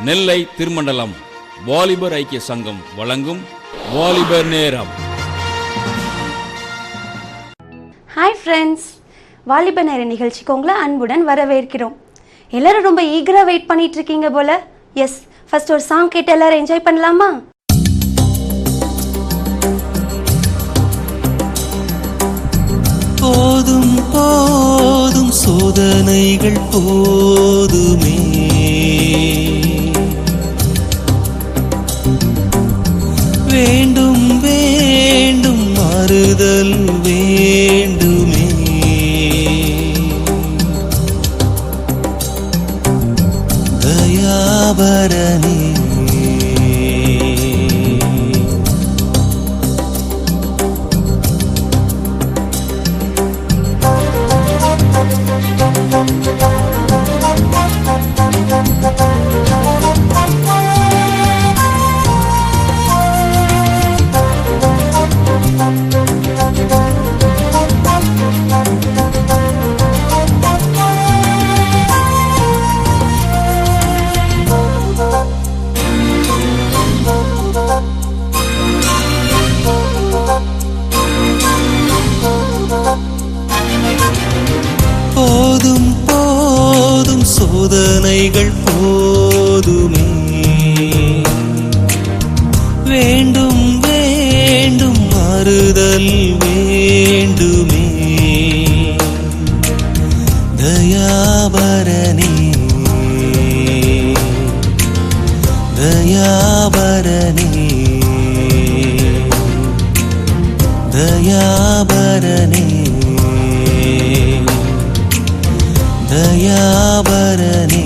நெல்லை திருமண்டலம் வாலிபர் ஐக்கிய சங்கம் வழங்கும் வாலிபர் நேரம். ஹாய் ஃப்ரெண்ட்ஸ், வாலிபர் நேர நிகழ்ச்சிக்கு உங்களை அன்புடன் வரவேற்கிறோம். எல்லாரும் ரொம்ப ஈகராக வெயிட் பண்ணிட்டு இருக்கீங்க போல. எஸ், ஃபர்ஸ்ட் ஒரு சாங் கேட்டு எல்லாரும் என்ஜாய் பண்ணலாமா? போதும் போதும் சோதனைகள் போதுமே, வேண்டும் வேண்டும் மாறுதல் வேண்டுமே, தயாபரணி போதும் போதும் சோதனைகள் போதுமே, வேண்டும் வேண்டும் மாறுதல் வேண்டுமே, தயாபரணி தயாபரணி தயாபரணி தயாபரணி.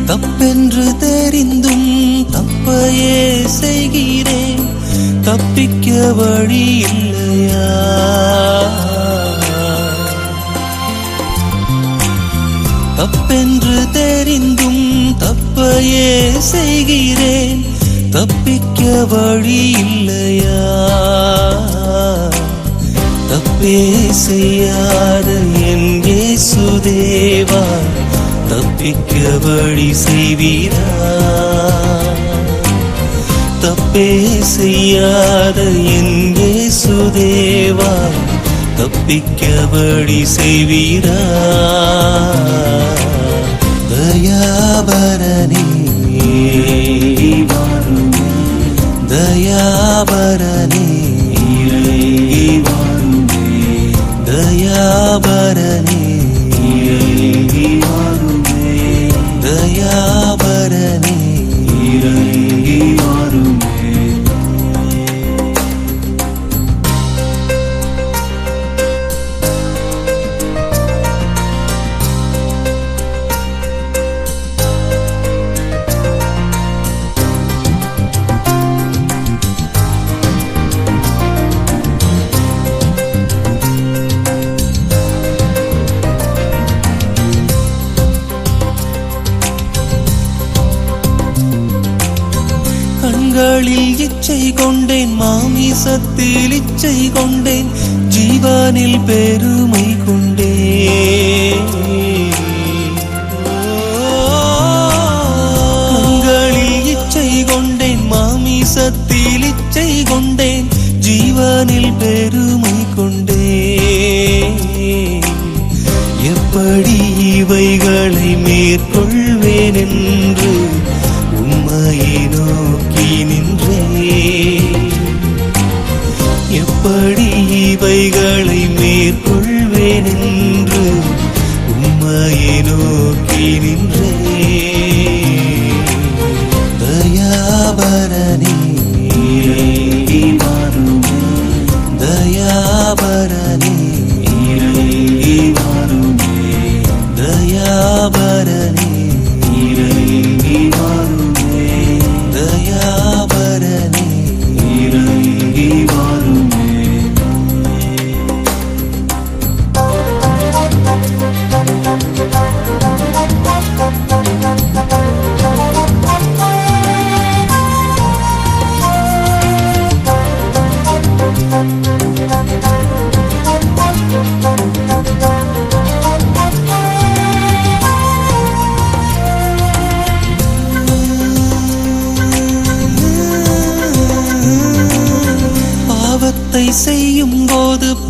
தப்பென்று தெரிந்தும் தப்பையே செய்கிறேன், தப்பிக்க வழி இல்லையா? தப்பென்று தெரிந்தும் தப்பையே செய்கிறேன், தப்பிக்க வழி இல்லையா? தப்பே செய்யாத என் இயேசுதேவா, தப்பிக்க வழி செய்வீரா? தப்பே செய்யாத என் இயேசுதேவா, தப்பிக்க வழி செய்வீரா? தயாபரணி தயாபரணி தயாபரணி தயாபரணி இறங்கி வாருமே. கண்களில் இச்சை கொண்டேன், மாமிசத்தில் இச்சை கொண்டேன், ஜீவனில் பெருமை கொண்டேன். கண்களில் இச்சை கொண்டேன், மாமிசத்தில் இச்சை கொண்டேன், ஜீவனில் பெருமை கொண்டேன். எப்படி இவைகளை மேற்கொள்வேன் என்று உம்மையை நோக்கி நின்றேன். எப்படி இவைகளை மேற்கொள்வேன் என்று உம்மையை நோக்கி நின்றேன். தயாபரணி தயாபரணி தயா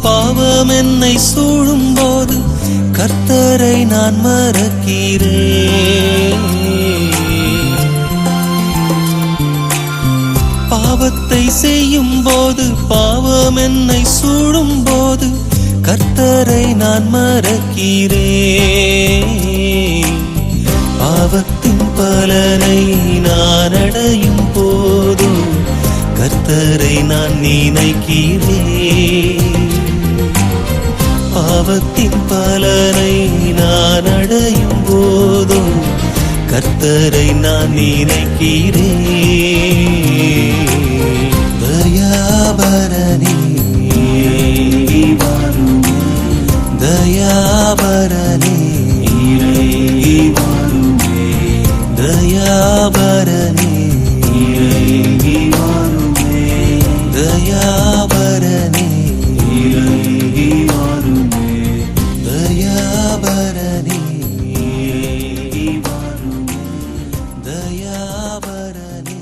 பாவம் என்னை சூழும்போது கர்த்தரை நான் மறக்கிறேன். பாவத்தை செய்யும் போது, பாவம் என்னை சூழும் போது கர்த்தரை நான் மறக்கிறேன். பாவத்தின் பலனை நான் அடையும் போது கர்த்தரை நான் நினைக்கிறேன். பாவத்தின் பலனை நான் அடையும் போது கர்த்தரை நான் நினைக்கிறேன். தயாபரனே வாருமே, தயாபரனே வாருமே, தயாபரனே வாருமே, தயாபரனே வாருமே, தயாபரனே வாருமே, தயாபரனே.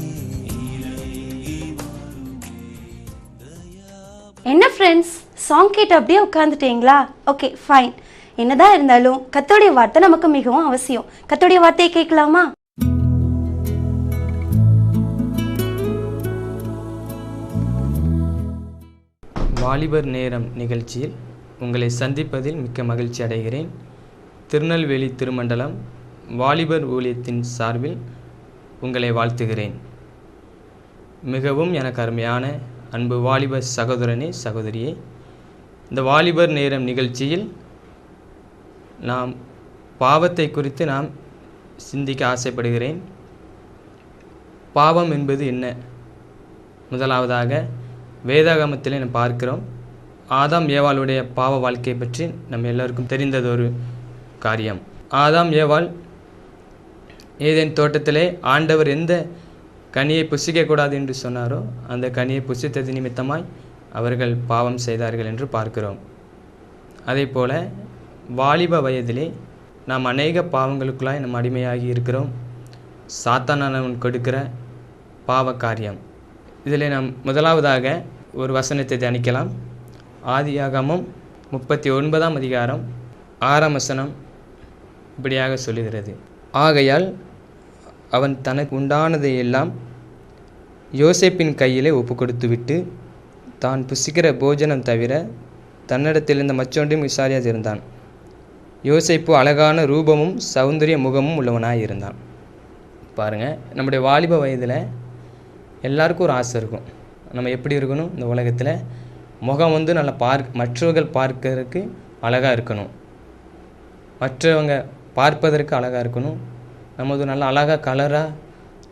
என்ன ஃப்ரெண்ட்ஸ், சாங் கேட்டு அப்படியே உட்காந்துட்டீங்களா? Okay fine. என்னதான் இருந்தாலும் கர்த்தருடைய வார்த்தை நமக்கு மிகவும் அவசியம். கர்த்தருடைய வார்த்தையை கேட்கலாமா? வாலிபர் நேரம் நிகழ்ச்சியில் உங்களை சந்திப்பதில் மிக்க மகிழ்ச்சி அடைகிறேன். திருநெல்வேலி திருமண்டலம் வாலிபர் ஊழியத்தின் சார்பில் உங்களை வாழ்த்துகிறேன். மிகவும் எனக்கு அருமையான அன்பு வாலிபர் சகோதரனே சகோதரியே, இந்த வாலிபர் நேரம் நிகழ்ச்சியில் நாம் பாவத்தை குறித்து நாம் சிந்திக்க ஆசைப்படுகிறேன். பாவம் என்பது என்ன? முதலாவதாக வேதாகமத்திலே நாம் பார்க்கிறோம். ஆதாம் ஏவாளுடைய பாவ வாழ்க்கை பற்றி நம்ம எல்லோருக்கும் தெரிந்ததொரு காரியம். ஆதாம் ஏவாள் ஏதேன் தோட்டத்திலே ஆண்டவர் எந்த கனியை புசிக்கக்கூடாது என்று சொன்னாரோ அந்த கனியை புசித்தது நிமித்தமாய் அவர்கள் பாவம் செய்தார்கள் என்று பார்க்கிறோம். அதே போல் வாலிப வயதிலே நாம் அநேக பாவங்களுக்குள்ளாய் நாம் அடிமையாகி இருக்கிறோம். சாத்தானவன் கொடுக்கிற பாவ காரியம். இதில் நாம் முதலாவதாக ஒரு வசனத்தை தியானிக்கலாம். ஆதியாகமம் 39ஆம் அதிகாரம் 6ஆம் வசனம் இப்படியாக சொல்லுகிறது. ஆகையால் அவன் தனக்கு உண்டானதையெல்லாம் யோசேப்பின் கையிலே ஒப்பு கொடுத்துவிட்டு தான் புசிக்கிற போஜனம் தவிர தன்னிடத்திலிருந்த மற்றொன்றையும் விசாரியாதிருந்தான். யோசேப்பு அழகான ரூபமும் சௌந்தரிய முகமும் உள்ளவனாக இருந்தான். பாருங்கள், நம்முடைய வாலிப வயதில் எல்லாருக்கும் ஒரு ஆசை இருக்கும். நம்ம எப்படி இருக்கணும்? இந்த உலகத்தில் முகம் நல்லா மற்றவர்கள் பார்க்கறதுக்கு அழகாக இருக்கணும், மற்றவங்க பார்ப்பதற்கு அழகாக இருக்கணும், நம்ம ஒரு நல்ல அழகாக கலராக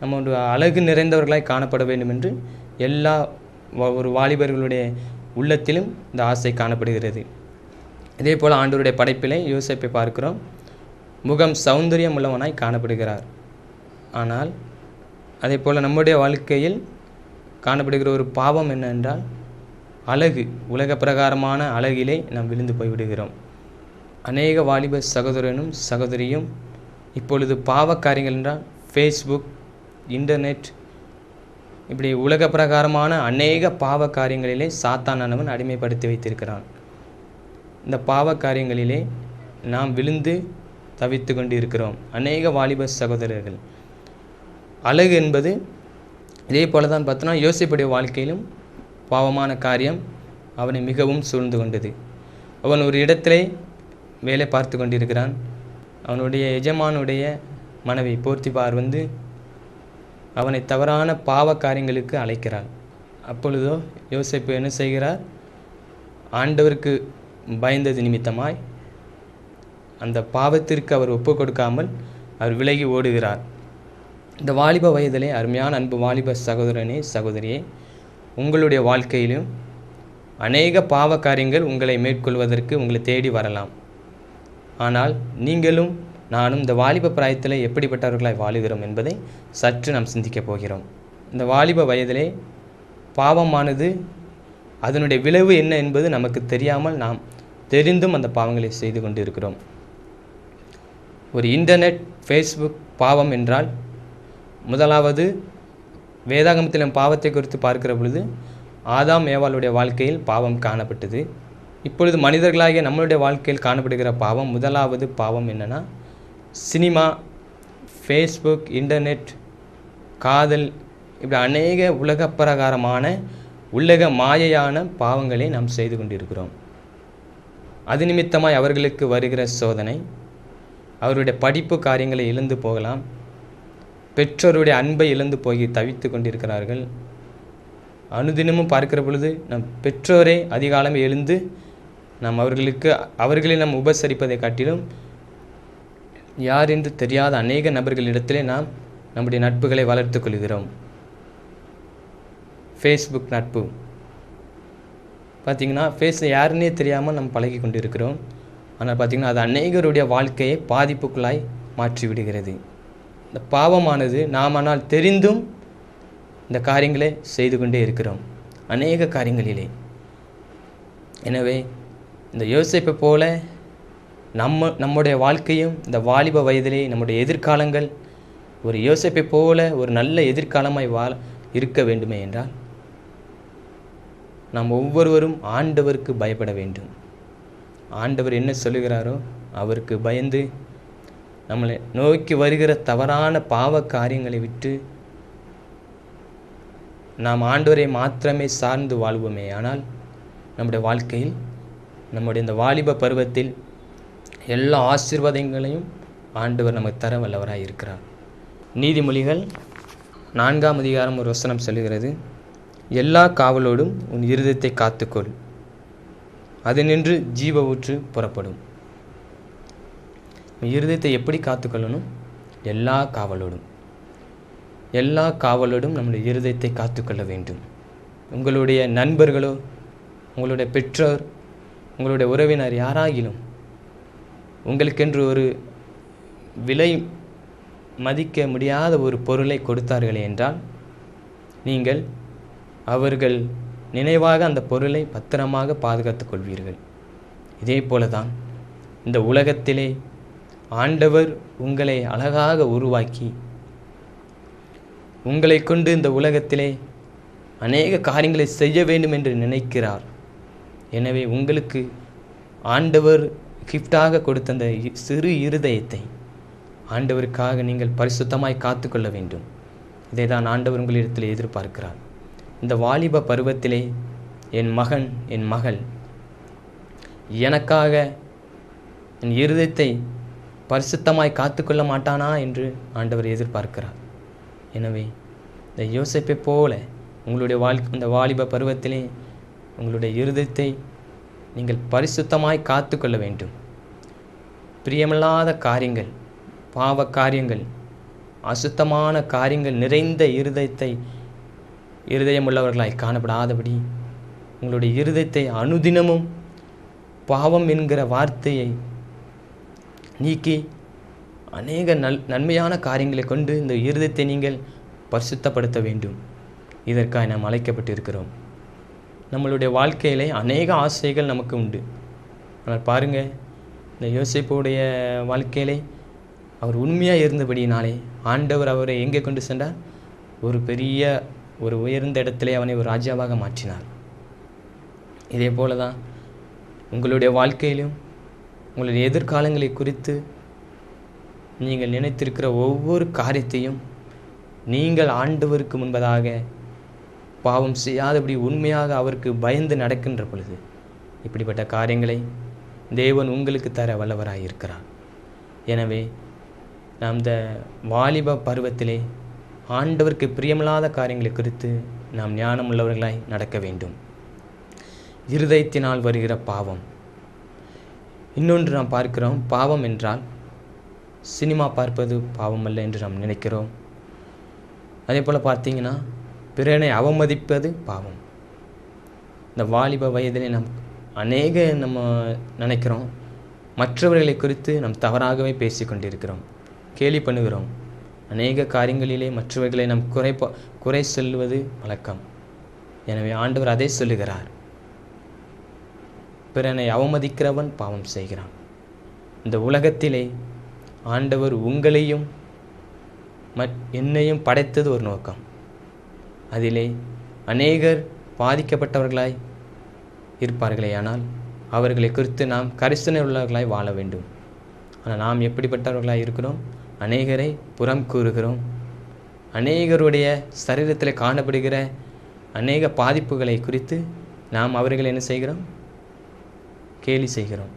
நம்ம ஒரு அழகு நிறைந்தவர்களாய் காணப்பட வேண்டும் என்று எல்லா ஒரு வாலிபர்களுடைய உள்ளத்திலும் இந்த ஆசை காணப்படுகிறது. இதே போல் ஆண்டவருடைய படைப்பிலே யோசேப்பை பார்க்கிறோம். முகம் சௌந்தரியம் உள்ளவனாய் காணப்படுகிறார். ஆனால் அதே போல் நம்முடைய வாழ்க்கையில் காணப்படுகிற ஒரு பாவம் என்னவென்றால் அழகு, உலக பிரகாரமான அழகிலே நாம் விழுந்து போய்விடுகிறோம். அநேக வாலிப சகோதரனும் சகோதரியும் இப்பொழுது பாவ காரியங்கள் என்றால் ஃபேஸ்புக், இன்டர்நெட், இப்படி உலக பிரகாரமான அநேக பாவ காரியங்களிலே சாத்தானவன் அடிமைப்படுத்தி வைத்திருக்கிறான். இந்த பாவ காரியங்களிலே நாம் விழுந்து தவித்து கொண்டு இருக்கிறோம். அநேக வாலிப சகோதரர்கள். அழகு என்பது இதே போல தான் பார்த்தோன்னா யோசேப்புடைய வாழ்க்கையிலும் பாவமான காரியம் அவனை மிகவும் சூழ்ந்து கொண்டது. அவன் ஒரு இடத்திலே வேலை பார்த்து கொண்டிருக்கிறான். அவனுடைய எஜமானுடைய மனைவி போர்த்திபார் அவனை தவறான பாவ காரியங்களுக்கு அழைக்கிறாள். அப்பொழுதோ யோசேப்பு என்ன செய்கிறார்? ஆண்டவருக்கு பயந்தது நிமித்தமாய் அந்த பாவத்திற்கு அவர் ஒப்பு கொடுக்காமல் அவர் விலகி ஓடுகிறார். இந்த வாலிப வயதிலே அருமையான அன்பு வாலிப சகோதரனே சகோதரியே, உங்களுடைய வாழ்க்கையிலும் அநேக பாவ காரியங்கள் உங்களை மேற்கொள்வதற்கு உங்களை தேடி வரலாம். ஆனால் நீங்களும் நானும் இந்த வாலிப பிராயத்தில் எப்படிப்பட்டவர்களாய் வாழுகிறோம் என்பதை சற்று நாம் சிந்திக்கப் போகிறோம். இந்த வாலிப வயதிலே பாவமானது அதனுடைய விளைவு என்ன என்பது நமக்கு தெரியாமல் நாம் தெரிந்தும் அந்த பாவங்களை செய்து கொண்டு இருக்கிறோம். ஒரு இன்டர்நெட், ஃபேஸ்புக் பாவம் என்றால் முதலாவது வேதாகமத்தில் பாவத்தை குறித்து பார்க்கிற பொழுது ஆதாம் ஏவாளுடைய வாழ்க்கையில் பாவம் காணப்பட்டது. இப்பொழுது மனிதர்களாகிய நம்மளுடைய வாழ்க்கையில் காணப்படுகிற பாவம், முதலாவது பாவம் என்னென்னா சினிமா, ஃபேஸ்புக், இன்டர்நெட், காதல், இப்படி அநேக உலக பிரகாரமான உலக மாயையான பாவங்களை நாம் செய்து கொண்டிருக்கிறோம். அது நிமித்தமாய் அவர்களுக்கு வருகிற சோதனை, அவருடைய படிப்பு காரியங்களை இழந்து போகலாம், பெற்றோருடைய அன்பை இழந்து போய் தவித்து கொண்டிருக்கிறார்கள். அனுதினமும் பார்க்கிற பொழுது நம் பெற்றோரே அதிகாலமே எழுந்து நாம் அவர்களை நாம் உபசரிப்பதை காட்டிலும் யார் என்று தெரியாத அநேக நபர்களிடத்திலே நாம் நம்முடைய நட்புகளை வளர்த்து கொள்கிறோம். ஃபேஸ்புக் நட்பு பார்த்திங்கன்னா, யாருன்னே தெரியாமல் நம்ம பழகி கொண்டு இருக்கிறோம். ஆனால் பார்த்திங்கன்னா அது அநேகருடைய வாழ்க்கையை பாதிப்புக்குள்ளாய் மாற்றி விடுகிறது. இந்த பாவமானது நாமானால் தெரிந்தும் இந்த காரியங்களை செய்து கொண்டே இருக்கிறோம், அநேக காரியங்களிலே. எனவே இந்த யோசேப்பை போல நம்முடைய வாழ்க்கையும் இந்த வாலிப வயதிலே நம்முடைய எதிர்காலங்கள் ஒரு யோசேப்பை போல ஒரு நல்ல எதிர்காலமாய் இருக்க வேண்டுமே என்றால் நாம் ஒவ்வொருவரும் ஆண்டவருக்கு பயப்பட வேண்டும். ஆண்டவர் என்ன சொல்லுகிறாரோ அவருக்கு பயந்து நம்மளை நோக்கி வருகிற தவறான பாவ காரியங்களை விட்டு நாம் ஆண்டவரை மாத்திரமே சார்ந்து வாழ்வோமே ஆனால் நம்முடைய வாழ்க்கையில், நம்முடைய இந்த வாலிப பருவத்தில் எல்லா ஆசீர்வாதங்களையும் ஆண்டவர் நமக்கு தர வல்லவராய் இருக்கிறார். நீதிமொழிகள் 4ஆம் அதிகாரம் ஒரு வசனம் சொல்லுகிறது, எல்லா காவலோடும் உன் இருதயத்தை காத்துக்கொள், அது நின்று ஜீவ ஊற்று புறப்படும். இருதயத்தை எப்படி காத்துக்கொள்ளணும்? எல்லா காவலோடும் நம்முடைய இருதயத்தை காத்துக்கொள்ள வேண்டும். உங்களுடைய நண்பர்களோ, உங்களுடைய பெற்றோர், உங்களுடைய உறவினர் யாராகிலும் உங்களுக்கென்று ஒரு விலை மதிக்க முடியாத ஒரு பொருளை கொடுத்தார்களே என்றால் நீங்கள் அவர்கள் நினைவாக அந்த பொருளை பத்திரமாக பாதுகாத்துக் கொள்வீர்கள். இதே போல தான் இந்த உலகத்திலே ஆண்டவர் உங்களை அழகாக உருவாக்கி உங்களை கொண்டு இந்த உலகத்திலே அநேக காரியங்களை செய்ய வேண்டும் என்று நினைக்கிறார். எனவே உங்களுக்கு ஆண்டவர் கிஃப்டாக கொடுத்த அந்த சிறு இருதயத்தை ஆண்டவருக்காக நீங்கள் பரிசுத்தமாய் காத்துக்கொள்ள வேண்டும். இதை தான் ஆண்டவர் உங்களிடத்தில் எதிர்பார்க்கிறார். இந்த வாலிப பருவத்திலே என் மகன், என் மகள் எனக்காக என் இருதயத்தை பரிசுத்தமாய் காத்துக்கொள்ள மாட்டானா என்று ஆண்டவர் எதிர்பார்க்கிறார். எனவே இந்த யோசேப்பை போல உங்களுடைய இந்த வாலிப பருவத்திலே உங்களுடைய இருதயத்தை நீங்கள் பரிசுத்தமாய் காத்துக்கொள்ள வேண்டும். பிரியமில்லாத காரியங்கள், பாவ காரியங்கள், அசுத்தமான காரியங்கள் நிறைந்த இருதயமுள்ளவர்களாய் காணப்படாதபடி உங்களுடைய இருதயத்தை அனுதினமும் பாவம் என்கிற வார்த்தையை நீக்கி அநேக நன்மையான காரியங்களை கொண்டு இந்த இருதயத்தை நீங்கள் பரிசுத்தப்படுத்த வேண்டும். இதற்காக நாம் அழைக்கப்பட்டிருக்கிறோம். நம்மளுடைய வாழ்க்கையிலே அநேக ஆசைகள் நமக்கு உண்டு. ஆனால் பாருங்கள், இந்த யோசேப்புடைய வாழ்க்கையிலே அவர் உண்மையாக இருந்தபடியினாலே ஆண்டவர் அவரை எங்கே கொண்டு சென்றார்? ஒரு உயர்ந்த இடத்திலே அவனை ஒரு ராஜாவாக மாற்றினார். இதே போல தான் உங்களுடைய வாழ்க்கையிலும் உங்களுடைய எதிர்காலங்களை குறித்து நீங்கள் நினைத்திருக்கிற ஒவ்வொரு காரியத்தையும் நீங்கள் ஆண்டவருக்கு முன்பதாக பாவம் செய்யாதபடி உண்மையாக அவருக்கு பயந்து நடக்கின்ற பொழுது இப்படிப்பட்ட காரியங்களை தேவன் உங்களுக்கு தர வல்லவராக இருக்கிறார். எனவே நாம் இந்த வாலிப பருவத்திலே ஆண்டவருக்கு பிரியமில்லாத காரியங்களை குறித்து நாம் ஞானம் உள்ளவர்களாய் நடக்க வேண்டும். இருதயத்தினால் வருகிற பாவம். இன்னொன்று நாம் பார்க்கிறோம், பாவம் என்றால் சினிமா பார்ப்பது பாவம் அல்ல என்று நாம் நினைக்கிறோம். அதே போல் பார்த்தீங்கன்னா பிறனை அவமதிப்பது பாவம். இந்த வாலிப வயதிலே நம்ம நினைக்கிறோம், மற்றவர்களை குறித்து நாம் தவறாகவே பேசி கொண்டிருக்கிறோம், கேலி பண்ணுகிறோம். அநேக காரியங்களிலே மற்றவர்களை நாம் குறை சொல்வது வழக்கம். எனவே ஆண்டவர் அதை சொல்லுகிறார், பிறனை அவமதிக்கிறவன் பாவம் செய்கிறான். இந்த உலகத்திலே ஆண்டவர் உங்களையும் என்னையும் படைத்தது ஒரு நோக்கம். அதிலே அநேகர் பாதிக்கப்பட்டவர்களாய் இருப்பார்களே, ஆனால் அவர்களை குறித்து நாம் கரிசனை உள்ளவர்களாய் வாழ வேண்டும். ஆனால் நாம் எப்படிப்பட்டவர்களாய் இருக்கிறோம்? அநேகரை புறம் கூறுகிறோம். அநேகருடைய சரீரத்தில் காணப்படுகிற அநேக பாதிப்புகளை குறித்து நாம் அவர்கள் என்ன செய்கிறோம்? கேலி செய்கிறோம்.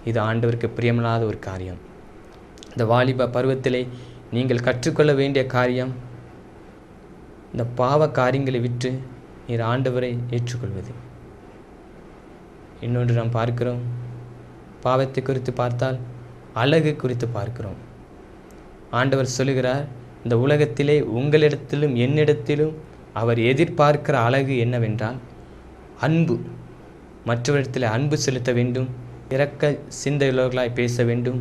இது ஆண்டவருக்கு பிரியமில்லாத ஒரு காரியம். இந்த வாலிப பருவத்திலே நீங்கள் கற்றுக்கொள்ள வேண்டிய காரியம், இந்த பாவ காரியங்களை விட்டு நீர் ஆண்டவரை ஏற்றுக்கொள்வது. இன்னொன்று நாம் பார்க்கிறோம், பாவத்தை குறித்து பார்த்தால் அழகு குறித்து பார்க்கிறோம். ஆண்டவர் சொல்லுகிறார், இந்த உலகத்திலே உங்களிடத்திலும் என்னிடத்திலும் அவர் எதிர்பார்க்கிற அழகு என்னவென்றால் அன்பு. மற்றவரிடத்தில் அன்பு செலுத்த வேண்டும், இரக்க சிந்தையுள்ளவர்களாய் பேச வேண்டும்,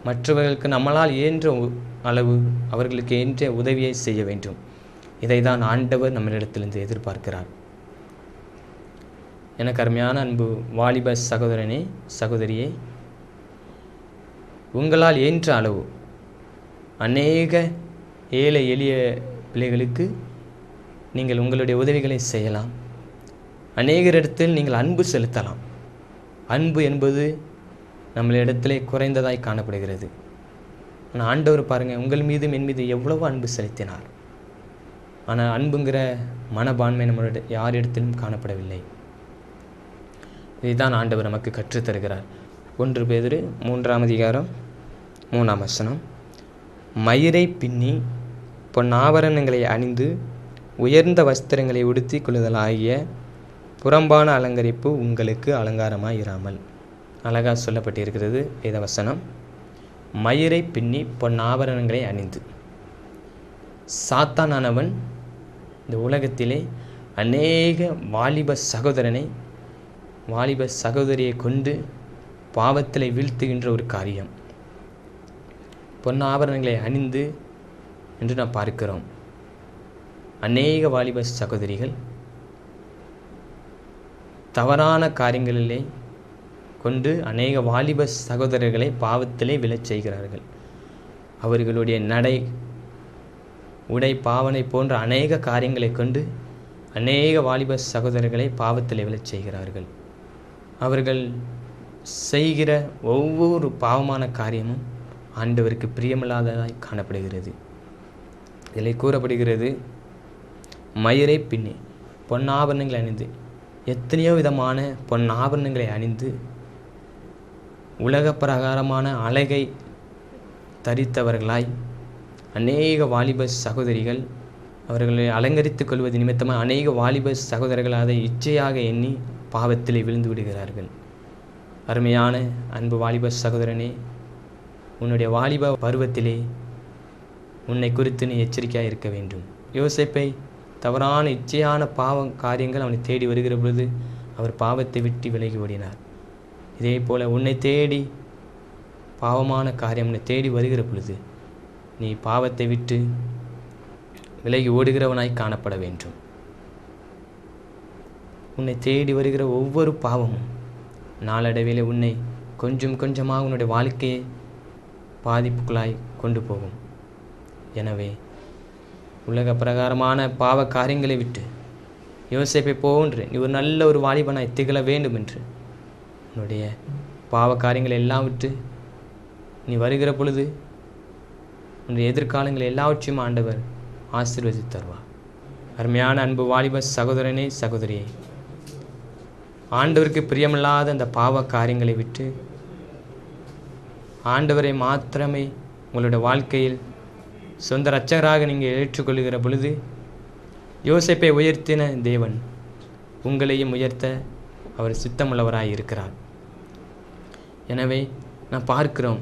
மற்றவர்களுக்கு நம்மளால் இயன்ற அளவு அவர்களுக்கு இயன்ற உதவியை செய்ய வேண்டும். இதை தான் ஆண்டவர் நம்மளிடத்திலிருந்து எதிர்பார்க்கிறார். எனக்கு அருமையான அன்பு வாலிப சகோதரனே, சகோதரியே, உங்களால் இயன்ற அளவு அநேக ஏழை எளிய பிள்ளைகளுக்கு நீங்கள் உங்களுடைய உதவிகளை செய்யலாம். அநேகரிடத்தில் நீங்கள் அன்பு செலுத்தலாம். அன்பு என்பது நம்மளிடத்திலே குறைந்ததாய் காணப்படுகிறது. ஆனால் ஆண்டவர் பாருங்கள், உங்கள் மீதும் என் மீது எவ்வளவோ அன்பு செலுத்தினார். ஆனால் அன்புங்கிற மனப்பான்மை நம்மளுடைய யாரிடத்திலும் காணப்படவில்லை. இதுதான் ஆண்டவர் நமக்கு கற்றுத்தருகிறார். 1 பேதுரு 3:3 மயிரை பின்னி பொன்னாபரணங்களை அணிந்து உயர்ந்த வஸ்திரங்களை உடுத்தி கொள்ளுதலாகிய புறம்பான அலங்கரிப்பு உங்களுக்கு அலங்காரமாய் இராமல். அழகாக சொல்லப்பட்டிருக்கிறது வேத வசனம். மயிரை பின்னி பொன்னாபரணங்களை அணிந்து. சாத்தானானவன் இந்த உலகத்திலே அநேக வாலிப சகோதரியை கொண்டு பாவத்தில் வீழ்த்துகின்ற ஒரு காரியம். பொன்னாபரணங்களை அணிந்து என்று நாம் பார்க்கிறோம். அநேக வாலிப சகோதரிகள் தவறான காரியங்களிலே கொண்டு அநேக வாலிப சகோதரர்களை பாவத்திலே விழச் செய்கிறார்கள். அவர்களுடைய நடை, உடை, பாவனை போன்ற அநேக காரியங்களை கொண்டு அநேக வாலிப சகோதரர்களை பாவத்திலே விழச் செய்கிறார்கள். அவர்கள் செய்கிற ஒவ்வொரு பாவமான காரியமும் ஆண்டவருக்கு பிரியமில்லாததாய் காணப்படுகிறது. இதில் கூறப்படுகிறது, மயிரை பின்னி பொன்னாபரணங்களை அணிந்து. எத்தனையோ விதமான பொன்னாபரணங்களை அணிந்து உலக பிரகாரமான அழகை தரித்தவர்களாய் அநேக வாலிப சகோதரிகள் அவர்களை அலங்கரித்துக் கொள்வது நிமித்தமாக அநேக வாலிப சகோதரர்கள் அதை இச்சையாக எண்ணி பாவத்திலே விழுந்து விடுகிறார்கள். அருமையான அன்பு வாலிப சகோதரனே, உன்னுடைய வாலிப பருவத்திலே உன்னை குறித்து நீ எச்சரிக்கையாக இருக்க வேண்டும். யோசேப்பை தவறான இச்சையான பாவ காரியங்கள் அவனை தேடி வருகிற பொழுது அவர் பாவத்தை விட்டு விலகி ஓடினார். இதே போல் உன்னை தேடி பாவமான காரியம் உன்னை தேடி வருகிற பொழுது நீ பாவத்தை விட்டு விலகி ஓடுகிறவனாய் காணப்பட வேண்டும். உன்னை தேடி வருகிற ஒவ்வொரு பாவமும் நாளடைவிலே உன்னை கொஞ்சம் கொஞ்சமாக உன்னுடைய வாழ்க்கையை பாதிப்புக்குள்ளாய் கொண்டு போகும். எனவே உலக பிரகாரமான பாவ காரியங்களை விட்டு யோசேப்பை போன்று நீ ஒரு நல்ல ஒரு வாலிபனாய் திகழ வேண்டும் என்று உன்னுடைய பாவ காரியங்களை எல்லாம் விட்டு நீ வருகிற பொழுது உன்னுடைய எதிர்காலங்களை எல்லாவற்றையும் ஆண்டவர் ஆசீர்வதித்து தருவார். அருமையான அன்பு வாலிப சகோதரனே, சகோதரியே, ஆண்டவருக்கு பிரியமில்லாத அந்த பாவ காரியங்களை விட்டு ஆண்டவரை மாத்திரமே உங்களுடைய வாழ்க்கையில் சொந்த இரட்சகராக நீங்கள் ஏற்றுக்கொள்கிற பொழுது யோசேப்பை உயர்த்தின தேவன் உங்களையும் உயர்த்த அவர் சித்தமுள்ளவராய் இருக்கிறார். எனவே நாம் பார்க்கிறோம்,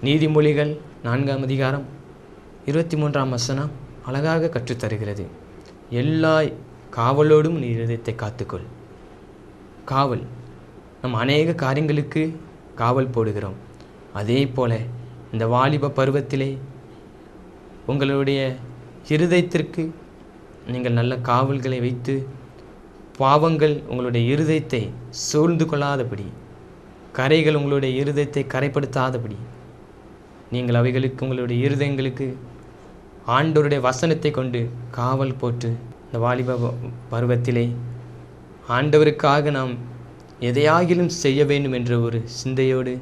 நீதிமொழிகள் 4:23 அழகாக கற்றுத்தருகிறது. எல்லா காவலோடும் நீ இருதயத்தை காத்துக்கொள். காவல், நம் அநேக காரியங்களுக்கு காவல் போடுகிறோம். அதே போல இந்த வாலிப பருவத்திலே உங்களுடைய இருதயத்திற்கு நீங்கள் நல்ல காவல்களை வைத்து பாவங்கள் உங்களுடைய இருதயத்தை சூழ்ந்து கொள்ளாதபடி, கரைகள் உங்களுடைய இருதயத்தை கரைப்படுத்தாதபடி நீங்கள் அவைகளுக்கு உங்களுடைய இருதயங்களுக்கு ஆண்டவருடைய வசனத்தை கொண்டு காவல் போட்டு இந்த வாலிப பருவத்திலே ஆண்டவருக்காக நாம் எதையாகிலும் செய்ய வேண்டும் என்ற ஒரு சிந்தையோடு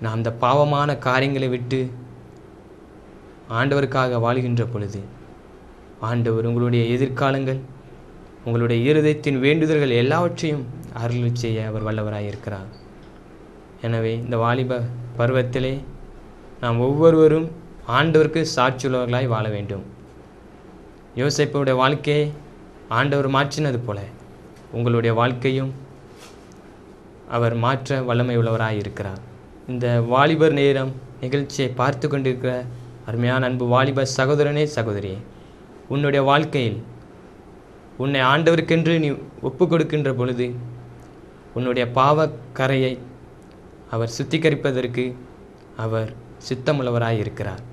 நாம் அந்த பாவமான காரியங்களை விட்டு ஆண்டவருக்காக வாழ்கின்ற பொழுது ஆண்டவர் உங்களுடைய எதிர்காலங்கள், உங்களுடைய இருதயத்தின் வேண்டுதல்கள் எல்லாவற்றையும் அருள் செய்ய அவர் வல்லவராக இருக்கிறார். எனவே இந்த வாலிப பருவத்திலே நாம் ஒவ்வொருவரும் ஆண்டவருக்கு சாட்சியுள்ளவர்களாய் வாழ வேண்டும். யோசேப்புடைய வாழ்க்கையை ஆண்டவர் மாற்றினது போல உங்களுடைய வாழ்க்கையும் அவர் மாற்ற வல்லமை உள்ளவராய் இருக்கிறார். இந்த வாலிபர் நேரம் நிகழ்ச்சியை பார்த்து கொண்டிருக்கிற அருமையான அன்பு வாலிப சகோதரனே, சகோதரியே, உன்னுடைய வாழ்க்கையில் உன்னை ஆண்டவருக்கென்று நீ ஒப்பு கொடுக்கின்ற பொழுது உன்னுடைய பாவ கரையை அவர் சுத்திகரிப்பதற்கு அவர் சித்தமுள்ளவராய் இருக்கிறார்.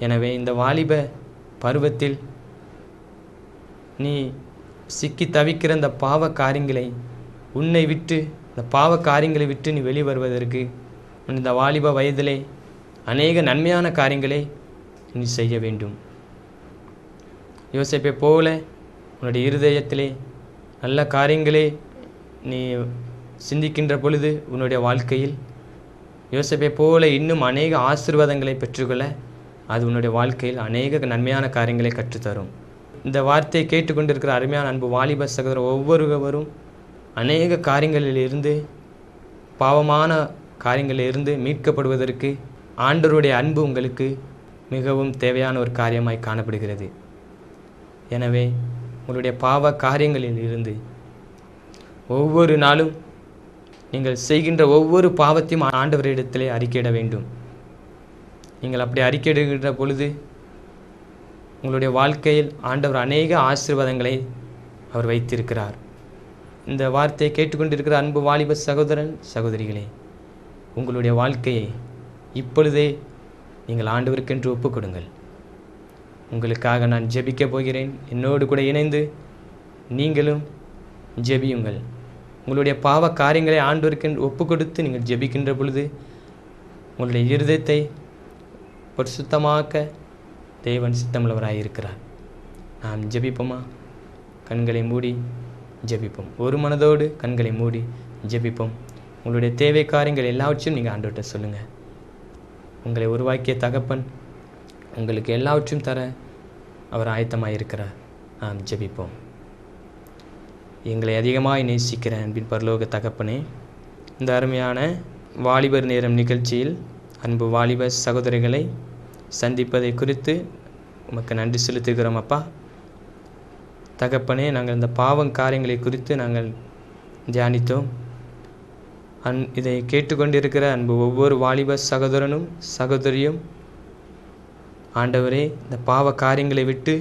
எனவே இந்த வாலிப பருவத்தில் நீ சிக்கி தவிக்கிற இந்த பாவ காரியங்களை உன்னை விட்டு, இந்த பாவ காரியங்களை விட்டு நீ வெளிவருவதற்கு இந்த வாலிப வயதிலே அநேக நன்மையான காரியங்களை நீ செய்ய வேண்டும். யோசேப்பை போல உன்னுடைய இருதயத்திலே நல்ல காரியங்களை நீ சிந்திக்கின்ற பொழுது உன்னுடைய வாழ்க்கையில் யோசேப்பை போல இன்னும் அநேக ஆசீர்வாதங்களை பெற்றுக்கொள்ள அது உன்னுடைய வாழ்க்கையில் அநேக நன்மையான காரியங்களை கற்றுத்தரும். இந்த வார்த்தையை கேட்டுக்கொண்டிருக்கிற அருமையான அன்பு வாலிப சகோதரர் ஒவ்வொருவரும் அநேக காரியங்களிலிருந்து, பாவமான காரியங்களிலிருந்து மீட்கப்படுவதற்கு ஆண்டவருடைய அன்பு உங்களுக்கு மிகவும் தேவையான ஒரு காரியமாய் காணப்படுகிறது. எனவே உங்களுடைய பாவ காரியங்களில் இருந்து ஒவ்வொரு நாளும் நீங்கள் செய்கின்ற ஒவ்வொரு பாவத்தையும் ஆண்டவரிடத்திலே அறிக்கையிட வேண்டும். நீங்கள் அப்படி அறிக்கையிடுகின்ற பொழுது உங்களுடைய வாழ்க்கையில் ஆண்டவர் அநேக ஆசீர்வாதங்களை அவர் வைத்திருக்கிறார். இந்த வார்த்தையை கேட்டுக்கொண்டிருக்கிற அன்பு வாலிப சகோதரன், சகோதரிகளே, உங்களுடைய வாழ்க்கையை இப்பொழுதே நீங்கள் ஆண்டவருக்கென்று ஒப்புக் கொடுங்கள். உங்களுக்காக நான் ஜெபிக்கப் போகிறேன். என்னோடு கூட இணைந்து நீங்களும் ஜெபியுங்கள். உங்களுடைய பாவ காரியங்களை ஆண்டவருக்கென்று ஒப்புக் கொடுத்து நீங்கள் ஜெபிக்கின்ற பொழுது உங்களுடைய இருதயத்தை பரிசுத்தமாக்க தேவன் சித்தமுள்ளவராயிருக்கிறார். நாம் ஜெபிப்போமா? கண்களை மூடி ஜெபிப்போம். ஒரு மனதோடு கண்களை மூடி ஜெபிப்போம். உங்களுடைய தேவை காரியங்கள் எல்லாவற்றையும் நீங்கள் ஆண்டவர்கிட்ட சொல்லுங்கள். உங்களை உருவாக்கிய தகப்பன் உங்களுக்கு எல்லாவற்றையும் தர அவர் ஆயத்தமாக இருக்கிறார். நாம் ஜெபிப்போம். எங்களை அதிகமாக நேசிக்கிற அன்பின் பரலோக தகப்பனே, இந்த அருமையான வாலிபர் நேரம் நிகழ்ச்சியில் அன்பு வாலிப சகோதரிகளை சந்திப்பதை குறித்து உமக்கு நன்றி செலுத்துகிறோம் அப்பா. தகப்பனே, நாங்கள் இந்த பாவம் காரியங்களை குறித்து நாங்கள் தியானித்தோம். இதை கேட்டுக்கொண்டிருக்கிற அன்பு ஒவ்வொரு வாலிப சகோதரனும் சகோதரியும் ஆண்டவரே, இந்த பாவ காரியங்களை விட்டு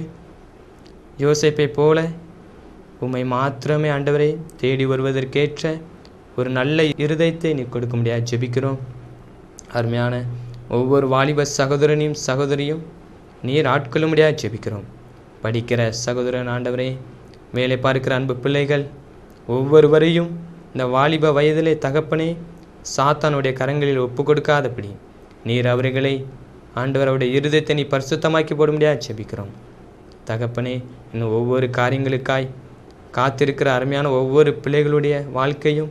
யோசேப்பை போல உம்மை மாத்திரமே ஆண்டவரே தேடி வருவதற்கேற்ற ஒரு நல்ல இருதயத்தை நீ கொடுக்க முடியாது ஜெபிக்கிறோம். அருமையான ஒவ்வொரு வாலிப சகோதரனையும் சகோதரியும் நீர் ஆட்கொள்ள முடியாது ஜெபிக்கிறோம். படிக்கிற சகோதரன் ஆண்டவரே, வேலை பார்க்கிற அன்பு பிள்ளைகள் ஒவ்வொருவரையும் இந்த வாலிப வயதிலே தகப்பனே சாத்தானுடைய கரங்களில் ஒப்பு கொடுக்காதபடி நீர் அவர்களை ஆண்டவர் அவருடைய இருதயத்தை நீ பரிசுத்தமாக்கி போட முடியாது ஜெபிக்கிறோம். தகப்பனே, இன்னும் ஒவ்வொரு காரியங்களுக்காய் காத்திருக்கிற அருமையான ஒவ்வொரு பிள்ளைகளுடைய வாழ்க்கையும்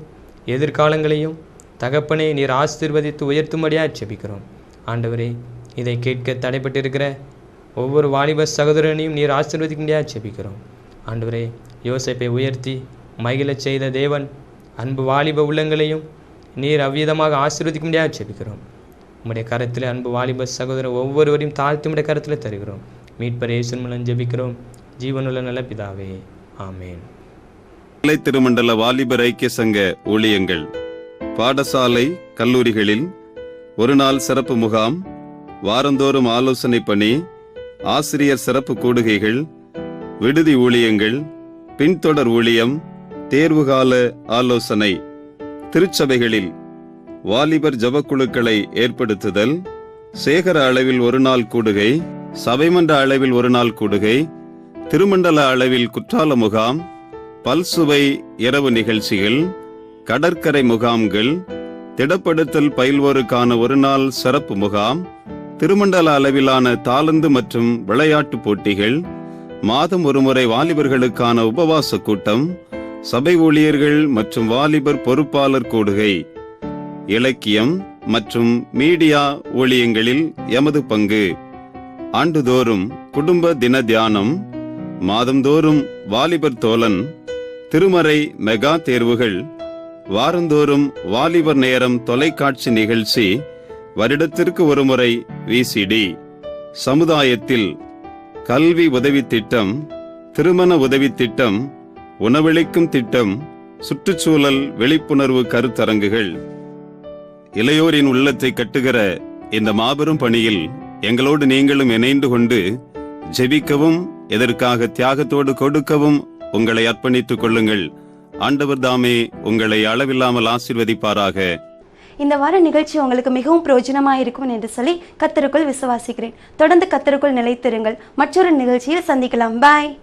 எதிர்காலங்களையும் தகப்பனே நீர் ஆசீர்வதித்து உயர்த்தும்படியாக ஜெபிக்கிறோம். ஆண்டவரே, இதை கேட்க தடைப்பட்டிருக்கிற ஒவ்வொரு வாலிப சகோதரனையும் நீர் ஆசீர்வதிக்க முடியாது ஜெபிக்கிறோம். ஆண்டவரே, யோசேப்பை உயர்த்தி மகிழச் செய்த தேவன் அன்பு வாலிப உள்ளங்களையும் நீர் அவ்விதமாக ஆசீர்வதிக்க முடியாது ஜெபிக்கிறோம். உம்முடைய கரத்தில் அன்பு வாலிப சகோதரர் ஒவ்வொருவரையும் தாழ்த்தி உம்முடைய கரத்தில் தருகிறோம். மீட்பர் இயேசுவின் மூலம் ஜெபிக்கிறோம் ஜீவனுள்ள நல்ல பிதாவே, ஆமேன். திருமண்டல வாலிபர் ஐக்கிய சங்க ஊழியங்கள். பாடசாலை கல்லூரிகளில் ஒரு நாள் சிறப்பு முகாம், வாரந்தோறும் ஆலோசனை பணி, ஆசிரியர் சிறப்பு கூடுகைகள், விடுதி ஊழியங்கள், பின்தொடர் ஊழியம், தேர்வுகால ஆலோசனை. திருச்சபைகளில் வாலிபர் ஜபக்குழுக்களை ஏற்படுத்துதல், சேகர அளவில் ஒரு நாள் கூடுகை, சபைமன்ற அளவில் ஒரு நாள் கூடுகை, திருமண்டல அளவில் குற்றால முகாம், பல்சுவை இரவு நிகழ்ச்சிகள், கடற்கரை முகாம்கள், திடப்படுத்தல் பயில்வோருக்கான ஒரு நாள் சிறப்பு முகாம், திருமண்டல அளவிலான தாளந்து மற்றும் விளையாட்டு போட்டிகள், மாதம் ஒருமுறை வாலிபர்களுக்கான உபவாச கூட்டம், சபை ஊழியர்கள் மற்றும் வாலிபர் பொறுப்பாளர் கூடுகை, இலக்கியம் மற்றும் மீடியா ஊழியங்களில் எமது பங்கு, ஆண்டுதோறும் குடும்ப தின தியானம், மாதந்தோறும் வாலிபர் தோழன், திருமறை மெகா தேர்வுகள், வாரந்தோறும் வாலிபர் நேரம் தொலைக்காட்சி நிகழ்ச்சி, வருடத்திற்கு ஒருமுறை விசிடி, சமுதாயத்தில் கல்வி உதவி திட்டம், திருமண உதவி திட்டம், உணவளிக்கும் திட்டம், சுற்றுச்சூழல் விழிப்புணர்வு கருத்தரங்குகள். இளையோரின் உள்ளத்தை கட்டுகிற இந்த மாபெரும் பணியில் எங்களோடு நீங்களும் இணைந்து கொண்டு ஜெபிக்கவும், இதற்காக தியாகத்தோடு கொடுக்கவும் உங்களை அர்ப்பணித்துக் கொள்ளுங்கள். ஆண்டவர் தாமே உங்களை அளவில்லாமல் ஆசீர்வதிப்பாராக. இந்த வார நிகழ்ச்சி உங்களுக்கு மிகவும் பிரயோஜனமாக இருக்கும் என்று சொல்லி கர்த்தருக்குள் விசுவாசிக்கிறேன். தொடர்ந்து கர்த்தருக்குள் நிலைத்திருங்கள். மற்றொரு நிகழ்ச்சியில் சந்திக்கலாம். பாய்.